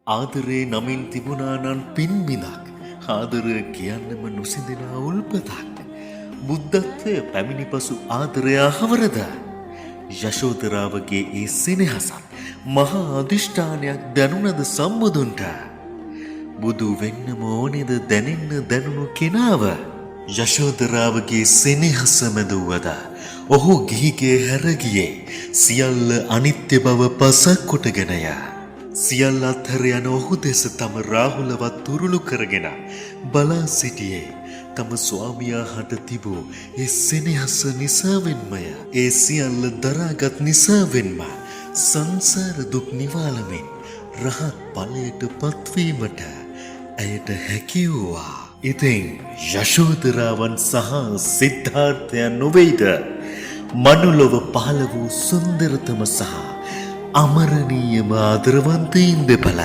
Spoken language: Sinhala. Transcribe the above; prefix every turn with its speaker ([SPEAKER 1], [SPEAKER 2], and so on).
[SPEAKER 1] ආදරේ නමින් තිබුණා නම් පින්බිඳක් ආදරය කියන්නම නොසිඳෙන උල්පතක් බුද්ධත්වය පැමිණි පසු ආදරය හවරද යශෝදරාවගේ ඒ සෙනෙහසත් මහා අධිෂ්ඨානයක් දැනුණද සම්බුදුන්ට බුදු වෙන්නම ඕනේද දැනෙන්න දැනුණු කෙනාව යශෝදරාවගේ සෙනෙහස මැදුවද ඔහු ගිහිගේ හැරගියේ සියල්ල අනිත්‍ය බව පසක් කොටගෙනය සියල්ල අත්හැර යන ඔහු දෙස තම රාහුලවත් තුරුළු කරගෙන බලා සිටියේ තම ස්වාමියා හට තිබූ ඒ සෙනෙහස නිසාවෙන්මය ඒ සියල්ල දරාගත් නිසාවෙන්ම සංසාර දුක් නිවාලමින් රහත් ඵලයට පත්වීමට ඇයට හැකි වූවා. ඉතින් යශෝදරාවන් සහ සිද්ධාර්ථයන් නොවේද මනුලොව පහළ වූ සුන්දරතම සහ අමරණීයම ආදරවන්තයින් දෙපළ.